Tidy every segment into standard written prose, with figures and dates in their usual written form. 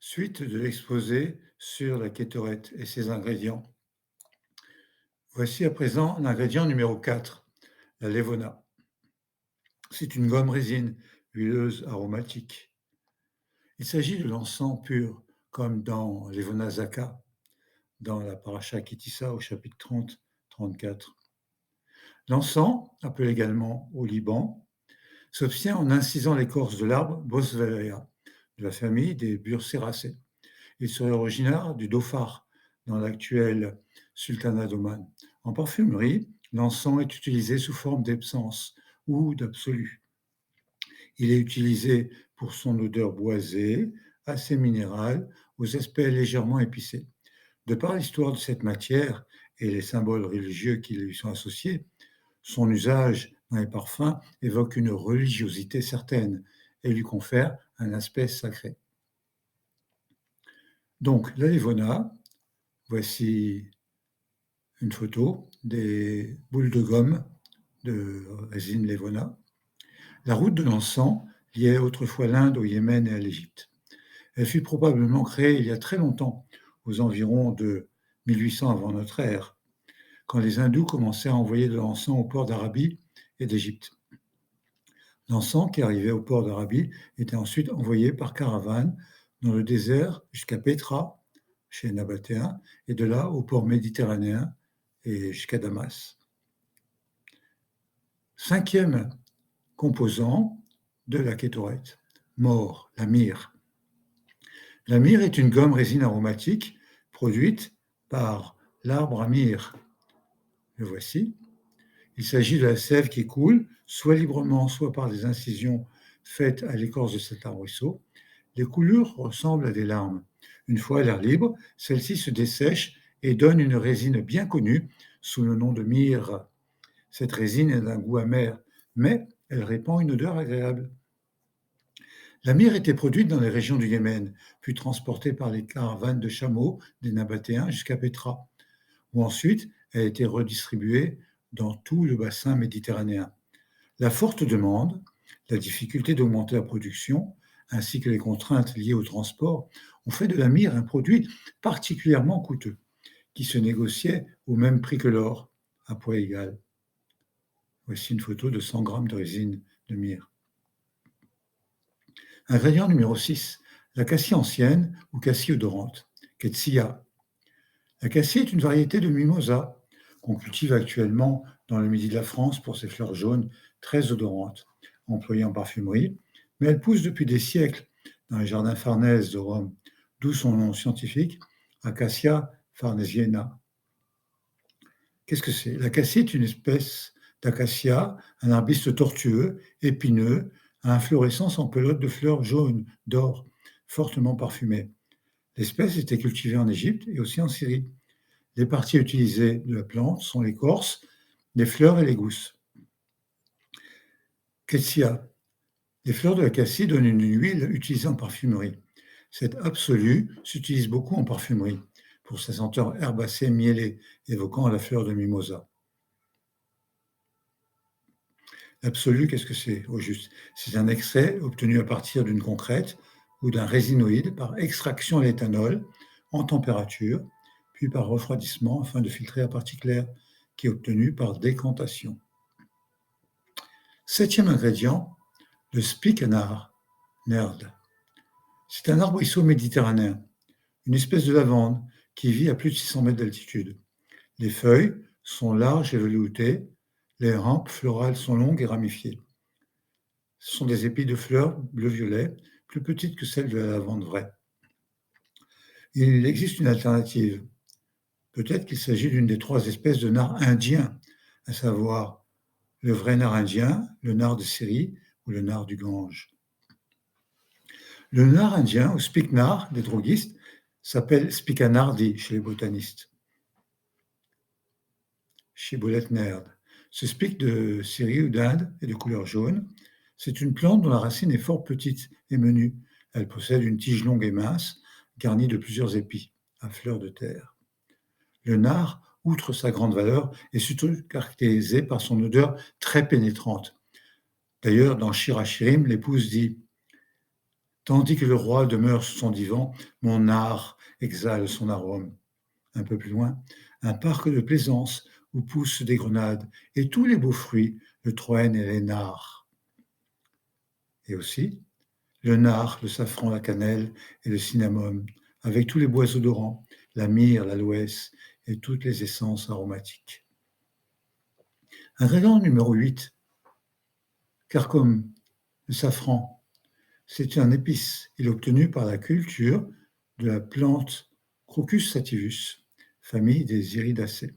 Suite de l'exposé sur la kétorette et ses ingrédients. Voici à présent l'ingrédient numéro 4, la lévona. C'est une gomme résine huileuse aromatique. Il s'agit de l'encens pur, comme dans Levona Zaka, dans la paracha Kitissa au chapitre 30-34. L'encens, appelé également au Liban, s'obtient en incisant l'écorce de l'arbre Boswellia, de la famille des Burséracées. Il serait originaire du Dhofar, dans l'actuel sultanat d'Oman. En parfumerie, l'encens est utilisé sous forme d'essence ou d'absolu. Il est utilisé pour son odeur boisée, assez minérale, aux aspects légèrement épicés. De par l'histoire de cette matière et les symboles religieux qui lui sont associés, son usage dans les parfums évoque une religiosité certaine et lui confère un aspect sacré. Donc, la Levona, voici une photo des boules de gomme de résine Levona. La route de l'encens liait autrefois l'Inde au Yémen et à l'Égypte. Elle fut probablement créée il y a très longtemps, aux environs de 1800 avant notre ère, quand les hindous commençaient à envoyer de l'encens au port d'Arabie et d'Égypte. L'encens qui arrivait au port d'Arabie était ensuite envoyé par caravane dans le désert jusqu'à Pétra, chez les Nabatéens, et de là au port méditerranéen et jusqu'à Damas. Cinquième composant de la kétorette, mort, la myrrhe. La myrrhe est une gomme résine aromatique produite par l'arbre à myrrhe. Le voici. Il s'agit de la sève qui coule, soit librement, soit par des incisions faites à l'écorce de cet arbrisseau. Les coulures ressemblent à des larmes. Une fois à l'air libre, celle-ci se dessèche et donne une résine bien connue sous le nom de myrrhe. Cette résine est d'un goût amer, mais elle répand une odeur agréable. La myrrhe était produite dans les régions du Yémen, puis transportée par les caravanes de chameaux des Nabatéens jusqu'à Pétra, où ensuite elle a été redistribuée dans tout le bassin méditerranéen. La forte demande, la difficulté d'augmenter la production, ainsi que les contraintes liées au transport, ont fait de la myrrhe un produit particulièrement coûteux, qui se négociait au même prix que l'or, à poids égal. Voici une photo de 100 grammes de résine de myrrhe. Ingrédient numéro 6, la cassie ancienne ou cassie odorante, Ketsia. La cassie est une variété de mimosa qu'on cultive actuellement dans le midi de la France pour ses fleurs jaunes très odorantes, employées en parfumerie, mais elle pousse depuis des siècles dans les jardins Farnèse de Rome, d'où son nom scientifique, Acacia farnesiana. Qu'est-ce que c'est? L'acacie est une espèce d'acacia, un arbuste tortueux, épineux, à inflorescence en pelote de fleurs jaunes, d'or, fortement parfumées. L'espèce était cultivée en Égypte et aussi en Syrie. Les parties utilisées de la plante sont l'écorce, les fleurs et les gousses. Ketsia. Les fleurs de l'acacie donnent une huile utilisée en parfumerie. Cette absolue s'utilise beaucoup en parfumerie, pour sa senteur herbacée mielée, évoquant la fleur de mimosa. L'absolu, qu'est-ce que c'est au juste? C'est un extrait obtenu à partir d'une concrète ou d'un résinoïde par extraction à l'éthanol en température, puis par refroidissement afin de filtrer la partie claire, qui est obtenue par décantation. Septième ingrédient, le spikenard, nerd. C'est un arbrisseau méditerranéen, une espèce de lavande qui vit à plus de 600 mètres d'altitude. Les feuilles sont larges et veloutées, les rampes florales sont longues et ramifiées. Ce sont des épis de fleurs bleu-violet, plus petites que celles de la lavande vraie. Il existe une alternative. Peut-être qu'il s'agit d'une des 3 espèces de nard indien, à savoir le vrai nard indien, le nard de Syrie ou le nard du Gange. Le nard indien, ou spikenard des droguistes, s'appelle spikanardi chez les botanistes. Shibboleth nerd. Ce spic de Syrie ou d'Inde est de couleur jaune. C'est une plante dont la racine est fort petite et menue. Elle possède une tige longue et mince, garnie de plusieurs épis, à fleurs de terre. Le nard, outre sa grande valeur, est surtout caractérisé par son odeur très pénétrante. D'ailleurs, dans Shir Hashirim, l'épouse dit Tandis que le roi demeure sur son divan, mon art exhale son arôme. Un peu plus loin, un parc de plaisance où poussent des grenades et tous les beaux fruits, le troène et les nards. Et aussi, le nard, le safran, la cannelle et le cinnamome, avec tous les bois odorants, la myrrhe, l'aloès et toutes les essences aromatiques. Ingrédient numéro 8, carcome, le safran. C'est un épice. Il est obtenu par la culture de la plante Crocus sativus, famille des iridacées,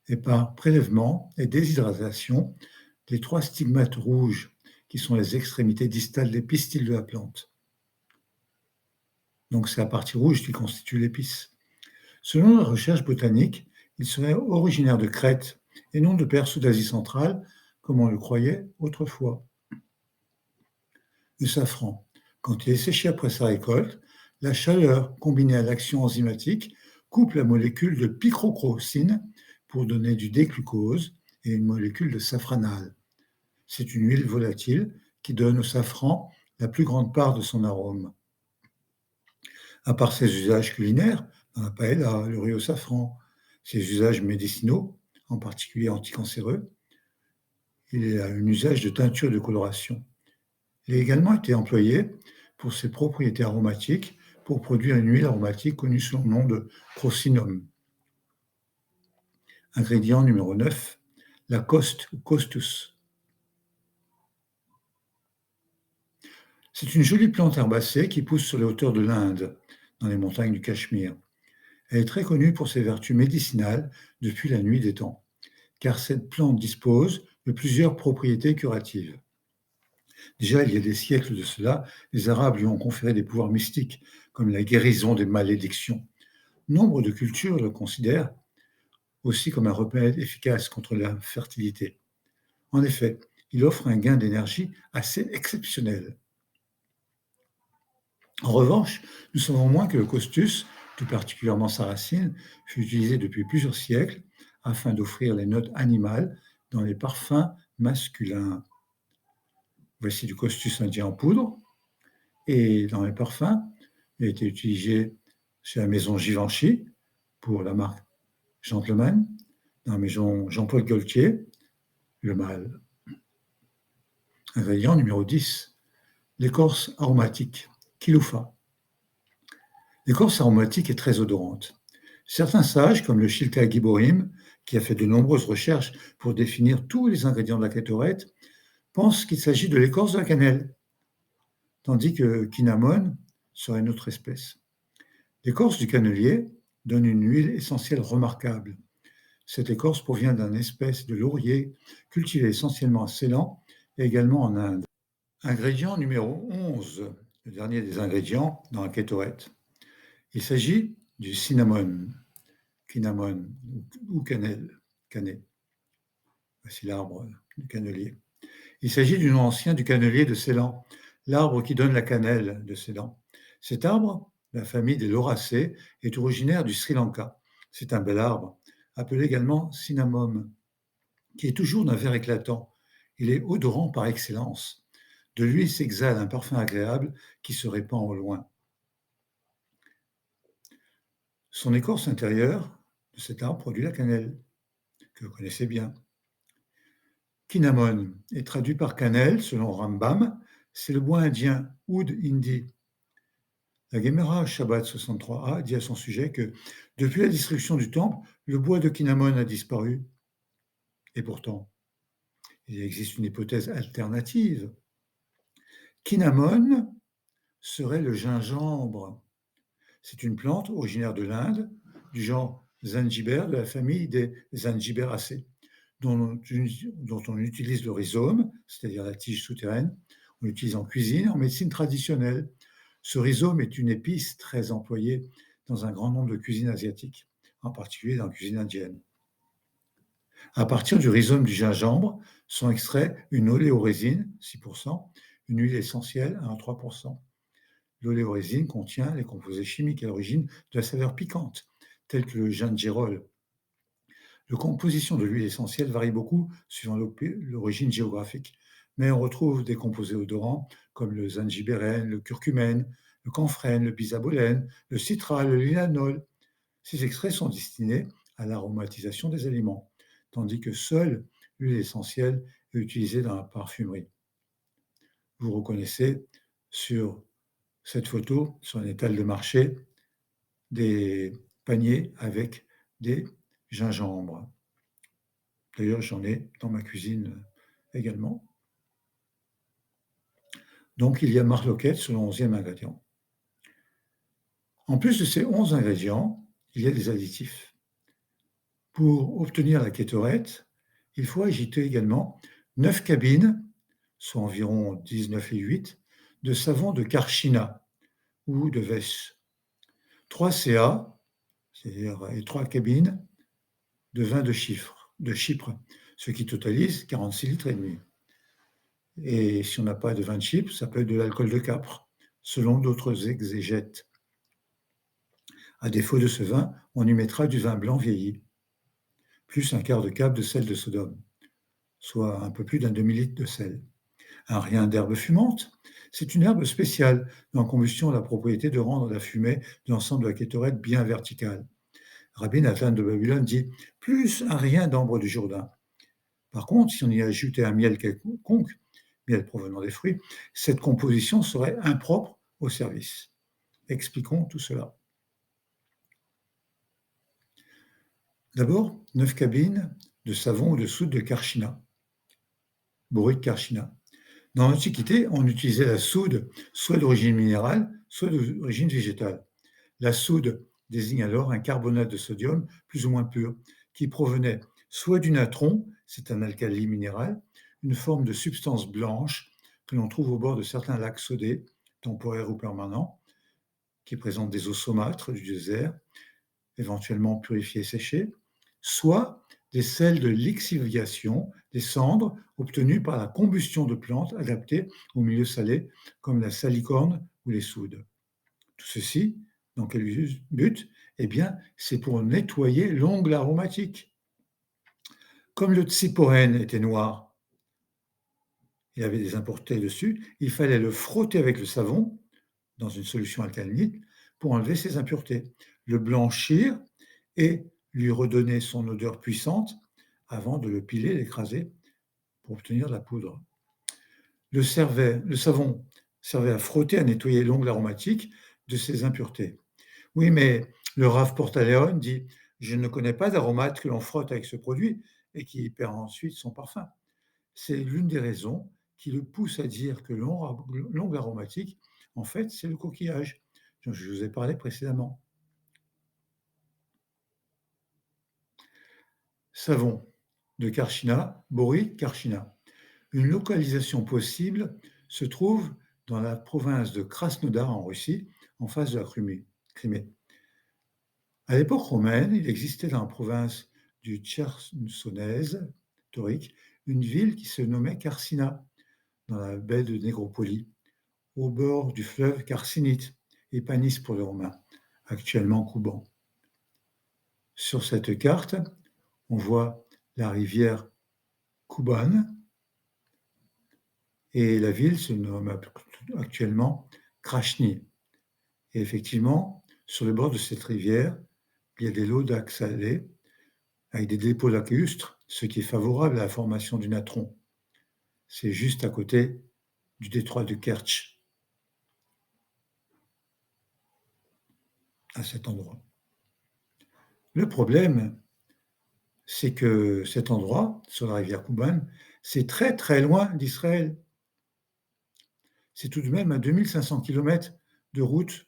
et par prélèvement et déshydratation des 3 stigmates rouges qui sont les extrémités distales des pistils de la plante. Donc c'est la partie rouge qui constitue l'épice. Selon la recherche botanique, il serait originaire de Crète et non de Perse ou d'Asie centrale, comme on le croyait autrefois. Le safran, quand il est séché après sa récolte, la chaleur combinée à l'action enzymatique coupe la molécule de picrochrocine pour donner du déglucose et une molécule de safranal. C'est une huile volatile qui donne au safran la plus grande part de son arôme. À part ses usages culinaires, dans la paella, le riz au safran, ses usages médicinaux, en particulier anticancéreux, il a un usage de teinture de coloration. Il a également été employé pour ses propriétés aromatiques pour produire une huile aromatique connue sous le nom de crocinum. Ingrédient numéro 9, la coste ou costus. C'est une jolie plante herbacée qui pousse sur les hauteurs de l'Inde, dans les montagnes du Cachemire. Elle est très connue pour ses vertus médicinales depuis la nuit des temps, car cette plante dispose de plusieurs propriétés curatives. Déjà, il y a des siècles de cela, les Arabes lui ont conféré des pouvoirs mystiques, comme la guérison des malédictions. Nombre de cultures le considèrent aussi comme un remède efficace contre l'infertilité. En effet, il offre un gain d'énergie assez exceptionnel. En revanche, nous savons moins que le costus, tout particulièrement sa racine, fut utilisé depuis plusieurs siècles afin d'offrir les notes animales dans les parfums masculins. Voici du costus indien en poudre. Et dans les parfums, il a été utilisé chez la maison Givenchy pour la marque Gentleman, dans la maison Jean-Paul Gaultier, le mâle. Ingrédient numéro 10, l'écorce aromatique, Kiloufa. L'écorce aromatique est très odorante. Certains sages, comme le Shilka Giborim, qui a fait de nombreuses recherches pour définir tous les ingrédients de la kétorette, pensent qu'il s'agit de l'écorce de la cannelle, tandis que Kinnamon serait une autre espèce. L'écorce du cannelier donne une huile essentielle remarquable. Cette écorce provient d'une espèce de laurier cultivé essentiellement à Ceylan et également en Inde. Ingrédient numéro 11, le dernier des ingrédients dans la kétorette. Il s'agit du cinnamon, ou cannelle, canet. Voici l'arbre du cannelier. Il s'agit du nom ancien du cannelier de Ceylan, l'arbre qui donne la cannelle de Ceylan. Cet arbre, la famille des lauracées, est originaire du Sri Lanka. C'est un bel arbre, appelé également cinnamome, qui est toujours d'un vert éclatant. Il est odorant par excellence. De lui s'exhale un parfum agréable qui se répand au loin. Son écorce intérieure de cet arbre produit la cannelle, que vous connaissez bien. Kinnamon est traduit par cannelle, selon Rambam, c'est le bois indien Oud Hindi. La Gemara Shabbat 63a dit à son sujet que depuis la destruction du temple, le bois de Kinnamon a disparu. Et pourtant, il existe une hypothèse alternative. Kinnamon serait le gingembre. C'est une plante originaire de l'Inde, du genre Zanjiber, de la famille des Zangiberaceae, dont on utilise le rhizome, c'est-à-dire la tige souterraine. On l'utilise en cuisine, en médecine traditionnelle. Ce rhizome est une épice très employée dans un grand nombre de cuisines asiatiques, en particulier dans la cuisine indienne. À partir du rhizome du gingembre sont extraits une oléorésine, 6%, une huile essentielle, 1,3%. L'oléorésine contient les composés chimiques à l'origine de la saveur piquante, tels que le gingérol. La composition de l'huile essentielle varie beaucoup suivant l'origine géographique. Mais on retrouve des composés odorants comme le zangibérène, le curcumène, le camphrène, le bisabolène, le citral, le linalol. Ces extraits sont destinés à l'aromatisation des aliments, tandis que seule l'huile essentielle est utilisée dans la parfumerie. Vous reconnaissez sur cette photo, sur un étal de marché, des paniers avec des gingembres. D'ailleurs, j'en ai dans ma cuisine également. Donc, il y a marloquette sur le 11e ingrédient. En plus de ces 11 ingrédients, il y a des additifs. Pour obtenir la kétorette, il faut agiter également 9 cabines, soit environ 19,8, de savon de Karchina ou de Vèche, 3 CA, c'est-à-dire et 3 cabines de vin de Chypre, ce qui totalise 46 litres et demi. Et si on n'a pas de vin de Chypre, ça peut être de l'alcool de Capre, selon d'autres exégètes. À défaut de ce vin, on y mettra du vin blanc vieilli, plus un quart de cup de sel de Sodome, soit un peu plus d'un demi-litre de sel. Un rien d'herbe fumante, c'est une herbe spéciale dont la combustion a la propriété de rendre la fumée de l'ensemble de la kétorette bien verticale. Rabbi Nathan de Babylone dit « plus un rien d'ambre du Jourdain ». Par contre, si on y ajoutait un miel quelconque, miel provenant des fruits, cette composition serait impropre au service. Expliquons tout cela. D'abord, 9 cabines de savon ou de soude de Karchina, borite Karchina. Dans l'Antiquité, on utilisait la soude soit d'origine minérale, soit d'origine végétale. La soude désigne alors un carbonate de sodium plus ou moins pur, qui provenait soit du natron, c'est un alcali minéral, une forme de substance blanche que l'on trouve au bord de certains lacs sodés, temporaires ou permanents, qui présentent des eaux saumâtres du désert, éventuellement purifiées et séchées, soit des sels de lixiviation, des cendres obtenues par la combustion de plantes adaptées au milieu salé, comme la salicorne ou les soudes. Tout ceci, dans quel but? Eh bien, c'est pour nettoyer l'ongle aromatique. Comme le tsiporène était noir, il y avait des impuretés dessus, il fallait le frotter avec le savon, dans une solution alcalinite, pour enlever ces impuretés, le blanchir et lui redonner son odeur puissante avant de le piler, l'écraser pour obtenir la poudre. Le savon servait à frotter, à nettoyer l'ongle aromatique de ses impuretés. Oui, mais le Rav Portaleone dit « Je ne connais pas d'aromate que l'on frotte avec ce produit et qui perd ensuite son parfum ». C'est l'une des raisons qui le pousse à dire que l'ongle aromatique, en fait, c'est le coquillage, dont je vous ai parlé précédemment. Savon de Karchina, borite Karchina. Une localisation possible se trouve dans la province de Krasnodar en Russie, en face de la Crimée. À l'époque romaine, il existait dans la province du Chersonèse, Taurique, une ville qui se nommait Karsina, dans la baie de Négropoli, au bord du fleuve Carcinite, et Panis pour les Romains, actuellement Kouban. Sur cette carte, on voit la rivière Kouban, et la ville se nomme actuellement Krachny. Et effectivement, sur le bord de cette rivière, il y a des lots d'actes salés avec des dépôts lacustres, ce qui est favorable à la formation du natron. C'est juste à côté du détroit de Kertch, à cet endroit. Le problème, c'est que cet endroit, sur la rivière Kouban, c'est très très loin d'Israël. C'est tout de même à 2500 km de route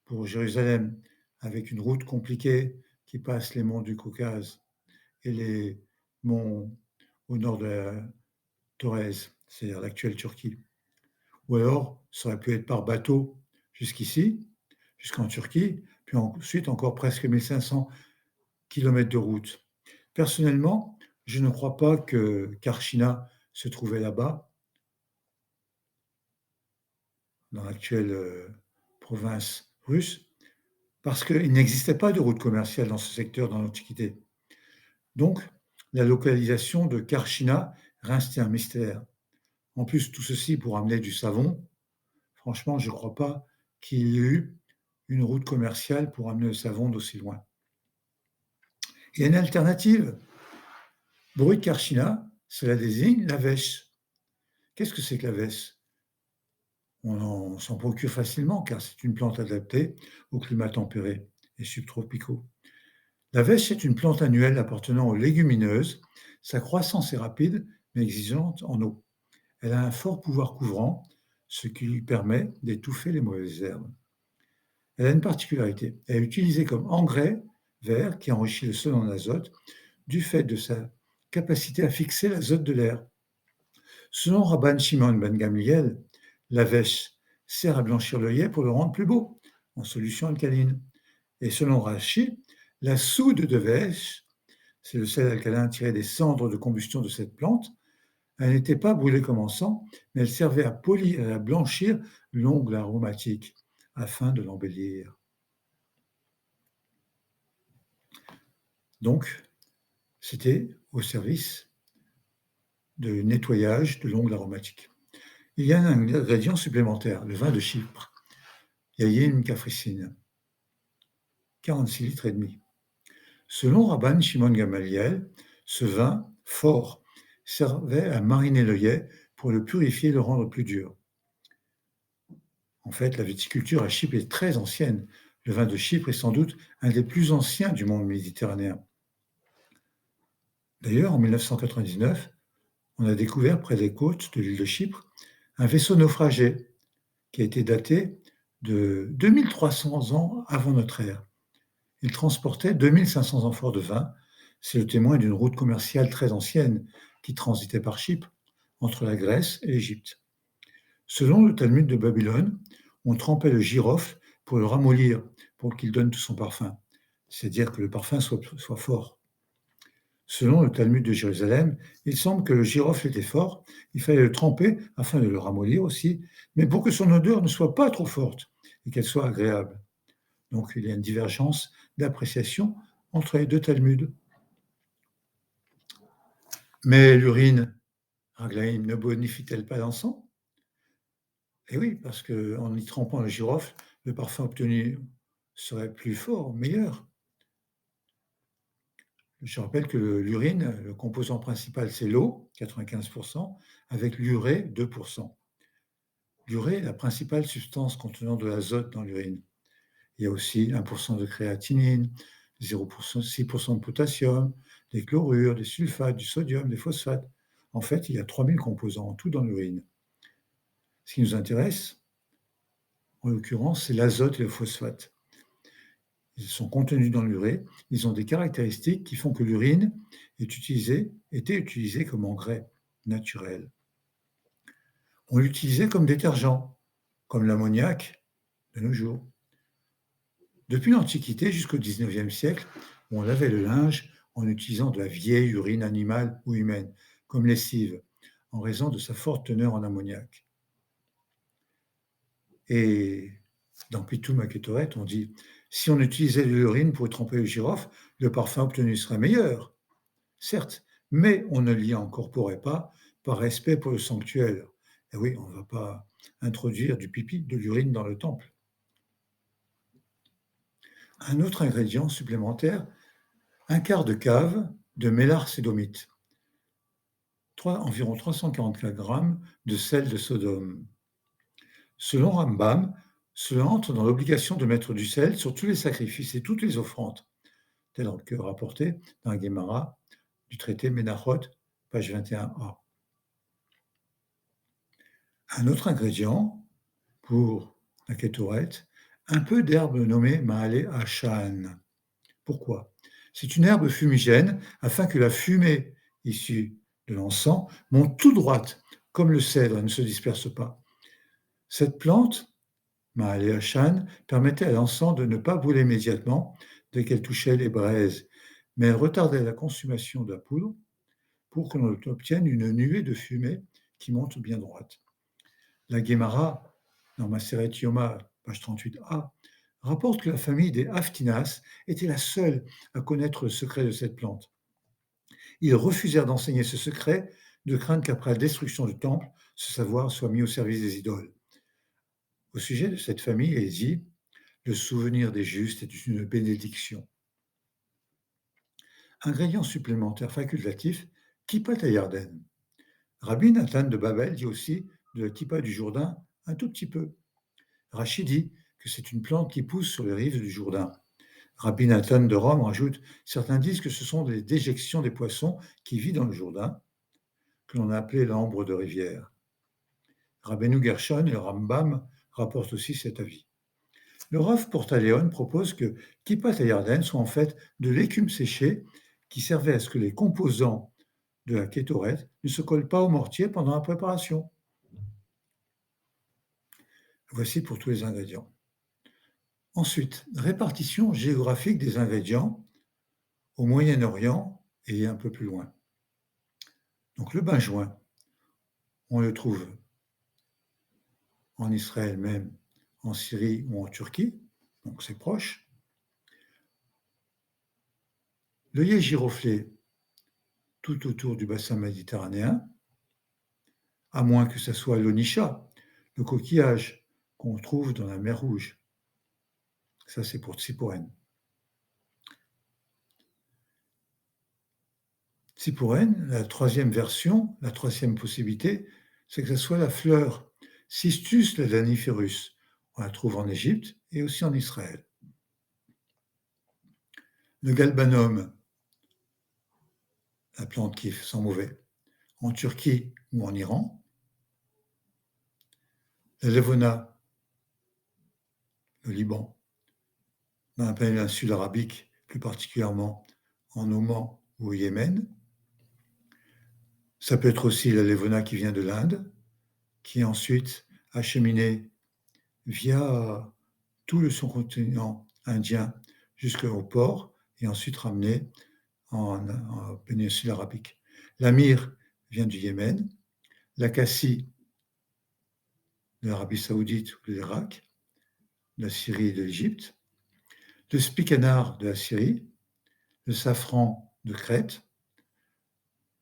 pour Jérusalem, avec une route compliquée qui passe les monts du Caucase et les monts au nord de la Thorez, c'est-à-dire l'actuelle Turquie. Ou alors, ça aurait pu être par bateau jusqu'ici, jusqu'en Turquie, puis ensuite encore presque 1500 km de route. Personnellement, je ne crois pas que Karchina se trouvait là-bas, dans l'actuelle province russe, parce qu'il n'existait pas de route commerciale dans ce secteur dans l'Antiquité. Donc, la localisation de Karchina restait un mystère. En plus, tout ceci pour amener du savon. Franchement, je ne crois pas qu'il y ait eu une route commerciale pour amener le savon d'aussi loin. Il y a une alternative. Brut Karchina, cela désigne la vèche. Qu'est-ce que c'est que la vèche? On s'en procure facilement car c'est une plante adaptée aux climats tempérés et subtropicaux. La vèche est une plante annuelle appartenant aux légumineuses. Sa croissance est rapide mais exigeante en eau. Elle a un fort pouvoir couvrant, ce qui lui permet d'étouffer les mauvaises herbes. Elle a une particularité. Elle est utilisée comme engrais vert qui enrichit le sol en azote du fait de sa capacité à fixer l'azote de l'air. Selon Rabban Shimon ben Gamliel, la vèche sert à blanchir l'œillet pour le rendre plus beau, en solution alcaline. Et selon Rashi, la soude de vèche, c'est le sel alcalin tiré des cendres de combustion de cette plante, elle n'était pas brûlée comme encens, mais elle servait à polir et à blanchir l'ongle aromatique afin de l'embellir. Donc, c'était au service de nettoyage de l'ongle aromatique. Il y a un ingrédient supplémentaire, le vin de Chypre, Yayin Kafricine, 46 litres et demi. Selon Rabban Shimon Gamaliel, ce vin fort servait à mariner l'œillet pour le purifier et le rendre plus dur. En fait, la viticulture à Chypre est très ancienne. Le vin de Chypre est sans doute un des plus anciens du monde méditerranéen. D'ailleurs, en 1999, on a découvert près des côtes de l'île de Chypre un vaisseau naufragé qui a été daté de 2300 ans avant notre ère. Il transportait 2500 amphores de vin. C'est le témoin d'une route commerciale très ancienne qui transitait par Chypre, entre la Grèce et l'Égypte. Selon le Talmud de Babylone, on trempait le girofle pour le ramollir, pour qu'il donne tout son parfum, c'est-à-dire que le parfum soit fort. Selon le Talmud de Jérusalem, il semble que le girofle était fort, il fallait le tremper afin de le ramollir aussi, mais pour que son odeur ne soit pas trop forte et qu'elle soit agréable. Donc il y a une divergence d'appréciation entre les deux Talmuds. Mais l'urine, Raglaïm, ne bonifie-t-elle pas l'encens? Eh oui, parce qu'en y trempant le girofle, le parfum obtenu serait plus fort, meilleur. Je rappelle que l'urine, le composant principal, c'est l'eau, 95%, avec l'urée, 2%. L'urée est la principale substance contenant de l'azote dans l'urine. Il y a aussi 1% de créatinine, 0%, 6% de potassium, des chlorures, des sulfates, du sodium, des phosphates. En fait, il y a 3000 composants en tout dans l'urine. Ce qui nous intéresse, en l'occurrence, c'est l'azote et le phosphate. Ils sont contenus dans l'urée, ils ont des caractéristiques qui font que l'urine était utilisée comme engrais naturel. On l'utilisait comme détergent, comme l'ammoniac de nos jours. Depuis l'Antiquité jusqu'au XIXe siècle, on lavait le linge en utilisant de la vieille urine animale ou humaine, comme lessive, en raison de sa forte teneur en ammoniac. Et dans Pitoum à Kétoret, on dit « Si on utilisait de l'urine pour tremper le girofle, le parfum obtenu serait meilleur. » Certes, mais on ne l'y incorporait pas par respect pour le sanctuaire. Et oui, on ne va pas introduire du pipi, de l'urine dans le temple. Un autre ingrédient supplémentaire, un quart de cave de mélar sédomite, environ 344 grammes de sel de Sodome. Selon Rambam, cela entre dans l'obligation de mettre du sel sur tous les sacrifices et toutes les offrandes, tel que rapporté dans la Guémara du traité Ménachot, page 21a. Un autre ingrédient pour la kétoret, un peu d'herbe nommée Maale Hashan. Pourquoi? C'est une herbe fumigène afin que la fumée issue de l'encens monte tout droite, comme le cèdre, et ne se disperse pas. Cette plante, Maale Hashan, permettait à l'encens de ne pas brûler immédiatement dès qu'elle touchait les braises, mais elle retardait la consommation de la poudre pour que l'on obtienne une nuée de fumée qui monte bien droite. La Guémara, dans Maseret Yoma, page 38a, rapporte que la famille des Aftinas était la seule à connaître le secret de cette plante. Ils refusèrent d'enseigner ce secret de crainte qu'après la destruction du temple, ce savoir soit mis au service des idoles. Au sujet de cette famille, il est dit « Le souvenir des justes est une bénédiction ». Ingrédient supplémentaire facultatif, kippat hayarden. Rabbi Nathan de Babel dit aussi de la kippa du Jourdain un tout petit peu. Rachi dit que c'est une plante qui pousse sur les rives du Jourdain. Rabbi Nathan de Rome rajoute « Certains disent que ce sont des déjections des poissons qui vivent dans le Jourdain, que l'on a appelé l'ambre de rivière ». Rabbeinu Gershon et le Rambam rapportent aussi cet avis. Le Rav Portaléon propose que kippat hayarden soit en fait de l'écume séchée qui servait à ce que les composants de la kétorette ne se collent pas au mortier pendant la préparation. Voici pour tous les ingrédients. Ensuite, répartition géographique des ingrédients au Moyen-Orient et un peu plus loin. Donc le benjoin, on le trouve en Israël même, en Syrie ou en Turquie, donc c'est proche. L'œillet giroflé, tout autour du bassin méditerranéen, à moins que ce soit l'onisha, le coquillage qu'on trouve dans la mer Rouge. Ça, c'est pour Tsiporen. Tsiporen, la troisième version, la troisième possibilité, c'est que ce soit la fleur Cistus ladaniferus. On la trouve en Égypte et aussi en Israël. Le galbanum, la plante qui sent mauvais, en Turquie ou en Iran. La levona, le Liban, dans la péninsule arabique, plus particulièrement en Oman ou au Yémen. Ça peut être aussi la levona qui vient de l'Inde, qui est ensuite acheminée via tout le sous-continent indien jusqu'au port et ensuite ramenée en péninsule arabique. La myrrhe vient du Yémen, la cassie de l'Arabie saoudite ou de l'Irak, de la Syrie et de l'Égypte, le spikenard de la Syrie, le safran de Crète.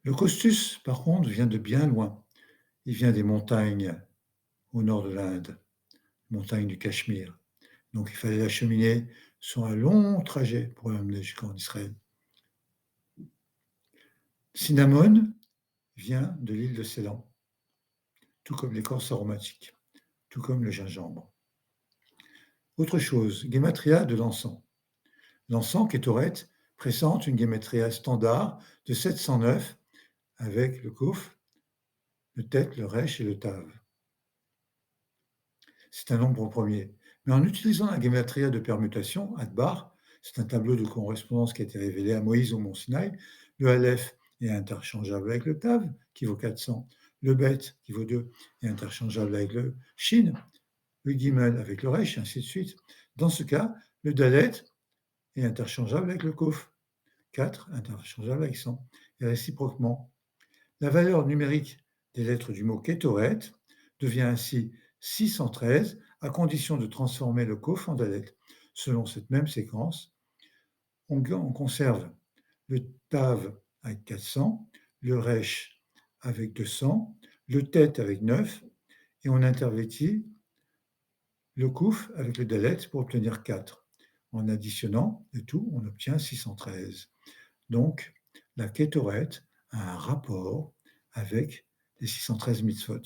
Le costus, par contre, vient de bien loin. Il vient des montagnes au nord de l'Inde, montagnes du Cachemire. Donc il fallait l'acheminer sur un long trajet pour l'amener jusqu'en Israël. Cinnamon vient de l'île de Ceylan, tout comme l'écorce aromatique, tout comme le gingembre. Autre chose, gématria de l'encens. L'encens kétoret présente une gématria standard de 709 avec le kouf, le tet, le resh et le tav. C'est un nombre premier. Mais en utilisant la gématria de permutation, Adbar, c'est un tableau de correspondance qui a été révélé à Moïse au mont Sinaï, le Aleph est interchangeable avec le Tav, qui vaut 400, le Bet, qui vaut 2, est interchangeable avec le Shin, le Gimel avec le Resh, et ainsi de suite. Dans ce cas, le Dalet est interchangeable avec le Kof, 4 interchangeable avec 100, et réciproquement. La valeur numérique des lettres du mot Kétoret devient ainsi 613 à condition de transformer le Kof en Dalet. Selon cette même séquence, on conserve le Tav avec 400, le Resh avec 200, le Tet avec 9, et on intervertit le Kouf avec le Dalet pour obtenir 4. En additionnant le tout, on obtient 613. Donc, la Kétoret a un rapport avec les 613 mitzvot.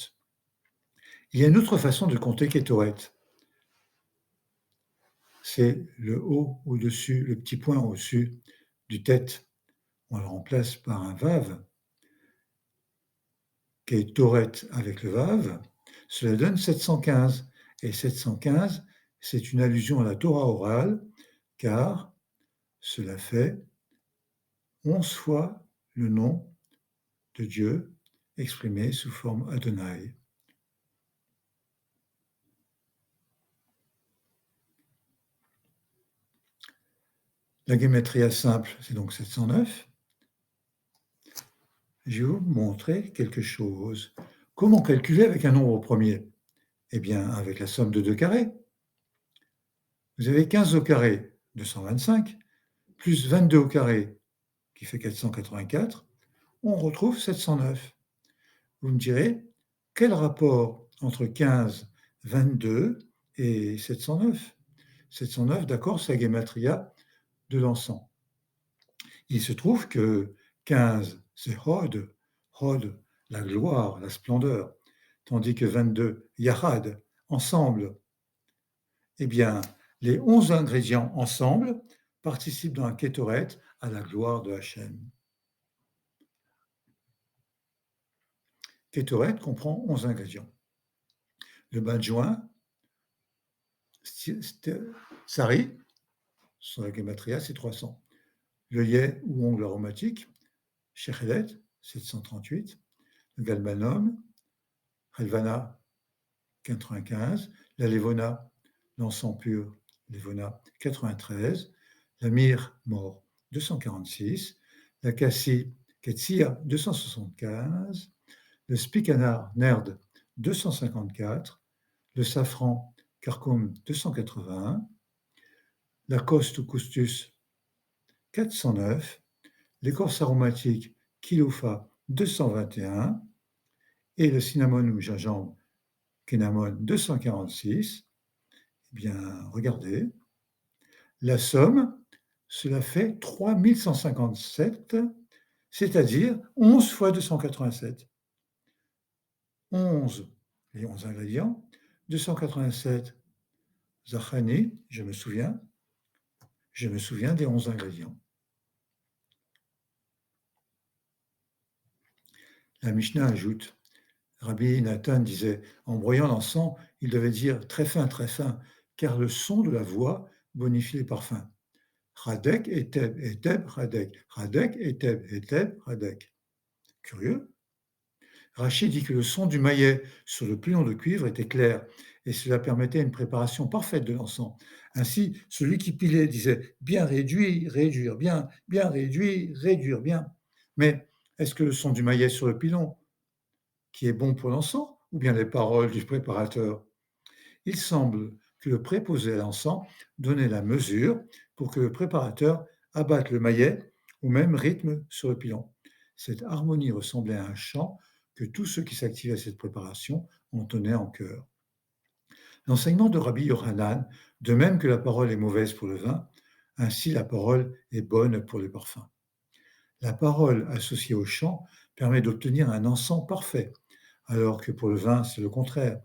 Il y a une autre façon de compter Kétoret. C'est le haut au-dessus, le petit point au-dessus du tête. On le remplace par un vav, Kétoret avec le vav. Cela donne 715. Et 715, c'est une allusion à la Torah orale, car cela fait 11 fois le nom de Dieu exprimé sous forme Adonai. La gématria simple, c'est donc 709. Je vais vous montrer quelque chose. Comment calculer avec un nombre premier? Eh bien, avec la somme de deux carrés. Vous avez 15 au carré, 225, plus 22 au carré, qui fait 484. On retrouve 709. Vous me direz, quel rapport entre 15, 22 et 709? 709, d'accord, c'est la gematria de l'encens. Il se trouve que 15, c'est Hod, Hod, la gloire, la splendeur, tandis que 22, Yahad, ensemble. Eh bien, les 11 ingrédients ensemble participent dans un kétoret à la gloire de Hachem. Kétoret comprend 11 ingrédients. Le bain de juin, Sari, sur la gematria, c'est 300. Le yé ou ongle aromatique, Shechelet, 738. Le galbanum, Helvana, 95. La levona, l'encens pur, levona, 93. La myrrhe, mort, 246. La cassie, ketsia, 275. Le spicanar, nerd, 254. Le safran, carcum, 281. La coste ou coustus, 409. L'écorce aromatique, kilofa, 221. Et le cinnamon ou gingembre, cinnamon, 246. Eh bien, regardez, la somme, cela fait 3157, c'est-à-dire 11 fois 287. 11, les 11 ingrédients, 287, Zachani, je me souviens des 11 ingrédients. La Mishnah ajoute, Rabbi Nathan disait, en broyant l'encens, il devait dire très fin, car le son de la voix bonifie les parfums. Radek, Eteb, Eteb, Radek. Radek, Eteb, Eteb, Radek. Curieux. Rachid dit que le son du maillet sur le pliant de cuivre était clair et cela permettait une préparation parfaite de l'encens. Ainsi, celui qui pilait disait bien réduit, réduire bien, bien réduit, réduire bien. Mais est-ce que le son du maillet sur le pilon qui est bon pour l'encens ou bien les paroles du préparateur? Il semble que le préposé à l'encens donnait la mesure pour que le préparateur abatte le maillet au même rythme sur le pilon. Cette harmonie ressemblait à un chant que tous ceux qui s'activaient à cette préparation entonnaient en chœur. L'enseignement de Rabbi Yochanan, de même que la parole est mauvaise pour le vin, ainsi la parole est bonne pour les parfums. La parole associée au chant permet d'obtenir un encens parfait, alors que pour le vin, c'est le contraire.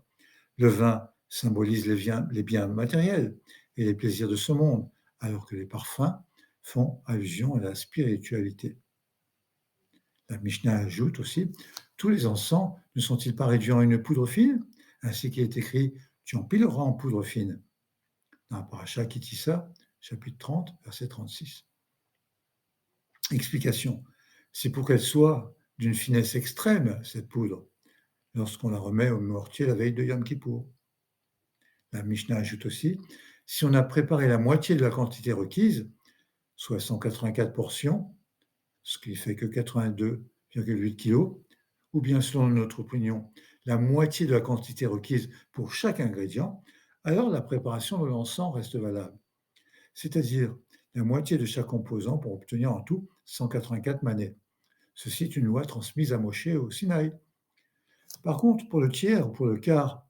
Le vin symbolise les biens matériels et les plaisirs de ce monde, alors que les parfums font allusion à la spiritualité. La Mishnah ajoute aussi, tous les encens ne sont-ils pas réduits en une poudre fine, ainsi qu'il est écrit, tu empileras en poudre fine, dans la paracha Kitissa, chapitre 30, verset 36. Explication, c'est pour qu'elle soit d'une finesse extrême, cette poudre, lorsqu'on la remet au mortier la veille de Yom Kippour. La Mishnah ajoute aussi, si on a préparé la moitié de la quantité requise, soit 184 portions, ce qui fait que 82,8 kg, ou bien selon notre opinion, la moitié de la quantité requise pour chaque ingrédient, alors la préparation de l'encens reste valable. C'est-à-dire la moitié de chaque composant pour obtenir en tout 184 manets. Ceci est une loi transmise à Moshe au Sinaï. Par contre, pour le tiers ou pour le quart,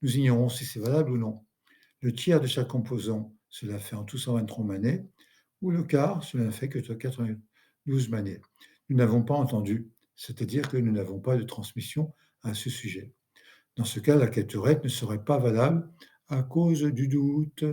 nous ignorons si c'est valable ou non. Le tiers de chaque composant, cela fait en tout 123 manets, ou le quart, cela ne fait que 92 manets. Nous n'avons pas entendu, c'est-à-dire que nous n'avons pas de transmission à ce sujet. Dans ce cas, la kétorette ne serait pas valable à cause du doute.